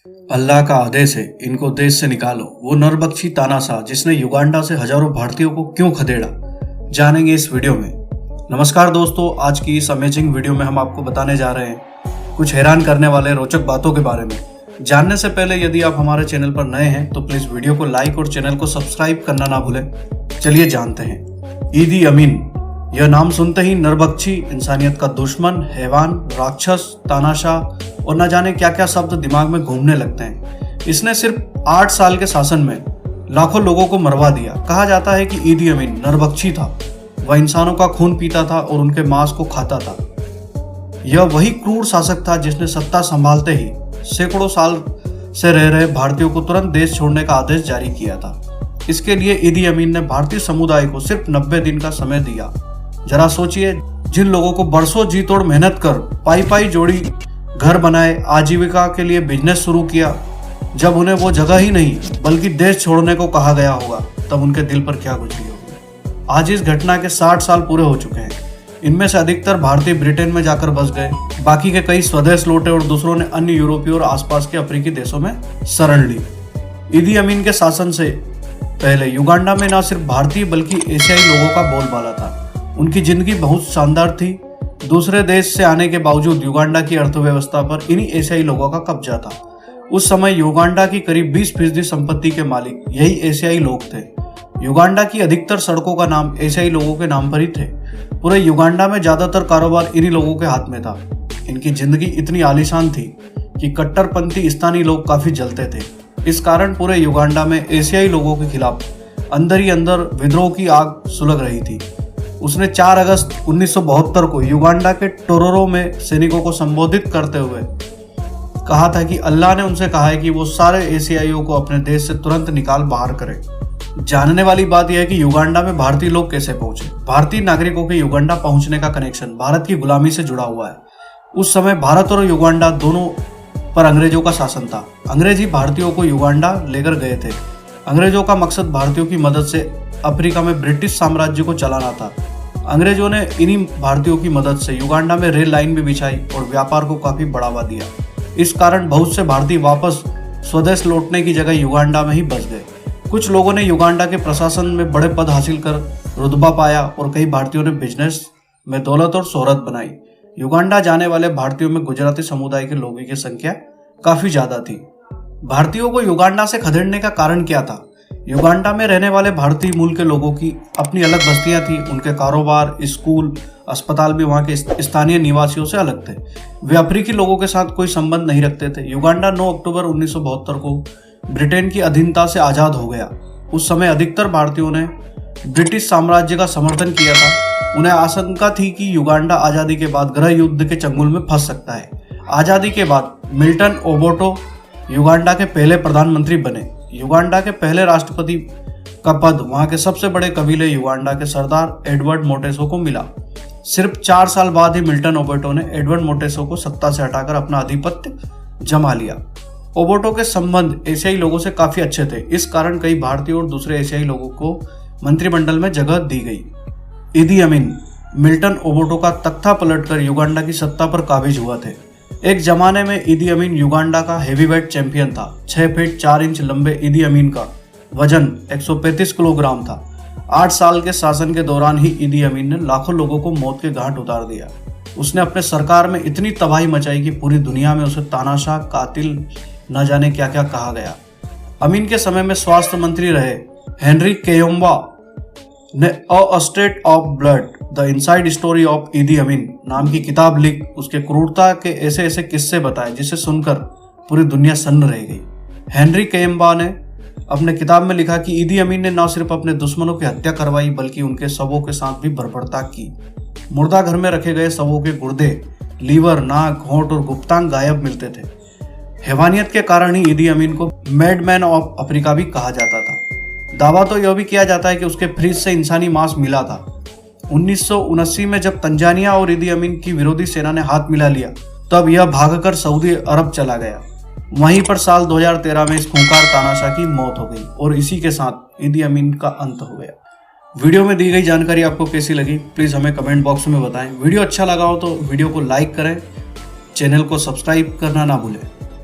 अल्लाह का आदेश है, इनको देश से निकालो। वो नरबख्शी तानाशाह जिसने युगांडा से हजारों भारतीयों को क्यों खदेड़ा, जानेंगे इस वीडियो में। नमस्कार दोस्तों, आज की इस अमेजिंग वीडियो में हम आपको बताने जा रहे हैं कुछ हैरान करने वाले रोचक बातों के बारे में। जानने से पहले यदि आप हमारे चैनल पर नए हैं तो प्लीज वीडियो को लाइक और चैनल को सब्सक्राइब करना ना भूलें। चलिए जानते हैं। ईदी अमीन, यह नाम सुनते ही नरबख्शी, इंसानियत का दुश्मन, हैवान, राक्षस, तानाशाह और न जाने क्या क्या शब्द दिमाग में घूमने लगते हैं। इसने सिर्फ 8 साल के शासन में लाखों लोगों को मरवा दिया। कहा जाता है कि ईदी अमीन नरबख्शी था। वह इंसानों का खून पीता था और उनके मांस को खाता था। यह वही क्रूर शासक था जिसने सत्ता संभालते ही सैकड़ों साल से रह रहे भारतीयों को तुरंत देश छोड़ने का आदेश जारी किया था। इसके लिए ईदी अमीन ने भारतीय समुदाय को सिर्फ 90 दिन का समय दिया। जरा सोचिए, जिन लोगों को बरसों जी तोड़ मेहनत कर पाई जोड़ी घर बनाए, आजीविका के लिए बिजनेस शुरू किया, जब उन्हें वो जगह ही नहीं बल्कि देश छोड़ने को कहा गया होगा, तब उनके दिल पर क्या गुजरी होगी। आज इस घटना के 60 साल पूरे हो चुके हैं। इनमें से अधिकतर भारतीय ब्रिटेन में जाकर बस गए, बाकी के कई स्वदेश लौटे और दूसरों ने अन्य यूरोपीय और आसपास के अफ्रीकी देशों में शरण ली। ईदी अमीन के शासन से पहले युगांडा में न सिर्फ भारतीय बल्कि एशियाई लोगों का बोलबाला था। उनकी जिंदगी बहुत शानदार थी। दूसरे देश से आने के बावजूद युगांडा की अर्थव्यवस्था पर इन्हीं एशियाई लोगों का कब्जा था। उस समय युगांडा की करीब 20% संपत्ति के मालिक यही एशियाई लोग थे। युगांडा की अधिकतर सड़कों का नाम एशियाई लोगों के नाम पर ही थे। पूरे युगांडा में ज्यादातर कारोबार इन्हीं लोगों के हाथ में था। इनकी जिंदगी इतनी आलीशान थी कि कट्टरपंथी स्थानीय लोग काफी जलते थे। इस कारण पूरे युगांडा में एशियाई लोगों के खिलाफ अंदर ही अंदर विद्रोह की आग सुलग रही थी। उसने 4 अगस्त 1972 को युगांडा के टोरोरो में सैनिकों को संबोधित करते हुए कहा था कि अल्लाह ने उनसे कहा है कि वो सारे एशियाइयों को अपने देश से तुरंत निकाल बाहर करें। जानने वाली बात यह है कि युगांडा में भारतीय लोग कैसे पहुंचे। भारतीय नागरिकों के युगांडा पहुंचने का कनेक्शन भारत की गुलामी से जुड़ा हुआ है। उस समय भारत और युगांडा दोनों पर अंग्रेजों का शासन था। अंग्रेज ही भारतीयों को युगांडा लेकर गए थे। अंग्रेजों का मकसद भारतीयों की मदद से अफ्रीका में ब्रिटिश साम्राज्य को चलाना था। अंग्रेजों ने इन्हीं भारतीयों की मदद से युगांडा में रेल लाइन भी बिछाई और व्यापार को काफी बढ़ावा दिया। इस कारण बहुत से भारतीय वापस स्वदेश लौटने की जगह युगांडा में ही बस गए। कुछ लोगों ने युगांडा के प्रशासन में बड़े पद हासिल कर रुतबा पाया और कई भारतीयों ने बिजनेस में दौलत और शोहरत बनाई। युगांडा जाने वाले भारतीयों में गुजराती समुदाय के लोगों की संख्या काफी ज्यादा थी। भारतीयों को युगांडा से खदेड़ने का कारण क्या था? युगांडा में रहने वाले भारतीय मूल के लोगों की अपनी अलग बस्तियां थी। उनके कारोबार, स्कूल, अस्पताल भी वहां के स्थानीय निवासियों से अलग थे। वे अफ्रीकी लोगों के साथ कोई संबंध नहीं रखते थे। युगांडा 9 अक्टूबर 1972 को ब्रिटेन की अधीनता से आजाद हो गया। उस समय अधिकतर भारतीयों ने ब्रिटिश साम्राज्य का समर्थन किया था। उन्हें आशंका थी कि युगांडा आजादी के बाद गृह युद्ध के चंगुल में फंस सकता है। आजादी के बाद मिल्टन ओबोटो युगांडा के पहले प्रधानमंत्री बने। युगांडा के पहले राष्ट्रपति का पद वहां के सबसे बड़े कबीले युगांडा के सरदार एडवर्ड मोटेसो को मिला। सिर्फ 4 साल बाद ही मिल्टन ओबोटो ने एडवर्ड मोटेसो को सत्ता से हटाकर अपना आधिपत्य जमा लिया। ओबोटो के संबंध एशियाई लोगों से काफी अच्छे थे। इस कारण कई भारतीय और दूसरे एशियाई लोगों को मंत्रिमंडल में जगह दी गई। ईदी अमीन मिल्टन ओबोटो का तख्ता पलटकर युगांडा की सत्ता पर काबिज हुआ थे। एक जमाने में ईदी अमीन युगांडा का हेवीवेट चैंपियन था। 6 फीट 4 इंच लंबे ईदी अमीन का वजन 135 किलोग्राम था। 8 साल के शासन के दौरान ही ईदी अमीन ने लाखों लोगों को मौत के घाट उतार दिया। उसने अपने सरकार में इतनी तबाही मचाई कि पूरी दुनिया में उसे तानाशाह, कातिल, न जाने क्या क्या कहा गया। अमीन के समय में स्वास्थ्य मंत्री रहे हेनरी केयोम्बा ने a state of blood the inside story of ईदी अमीन नाम की किताब लिख उसके क्रूरता के ऐसे ऐसे किस्से बताए जिसे सुनकर पूरी दुनिया सन्न रह गई। हेनरी केयोम्बा ने अपने किताब में लिखा कि ईदी अमीन ने न सिर्फ अपने दुश्मनों की हत्या करवाई बल्कि उनके शवों के साथ भी बर्बरता की। मुर्दा घर में रखे गए शवों के गुर्दे, लीवर, नाक, होंठ और गुप्तांग गायब मिलते थे। हैवानियत के कारण ही ईदी अमीन को मैडमैन ऑफ अफ्रीका भी कहा जाता था। दावा तो यह भी किया जाता है कि उसके फ्रिज से इंसानी मांस मिला था। 1979 में जब तंजानिया और ईदी अमीन की विरोधी सेना ने हाथ मिला लिया, तब यह भागकर सऊदी अरब चला गया। वहीं पर साल 2013 में इस खूंखार तानाशाह की मौत हो गई और इसी के साथ ईदी अमीन का अंत हो गया। वीडियो में दी गई जानकारी आपको कैसी लगी प्लीज हमें कमेंट बॉक्स में बताएं। वीडियो अच्छा लगा हो तो वीडियो को लाइक करें, चैनल को सब्सक्राइब करना ना भूलें।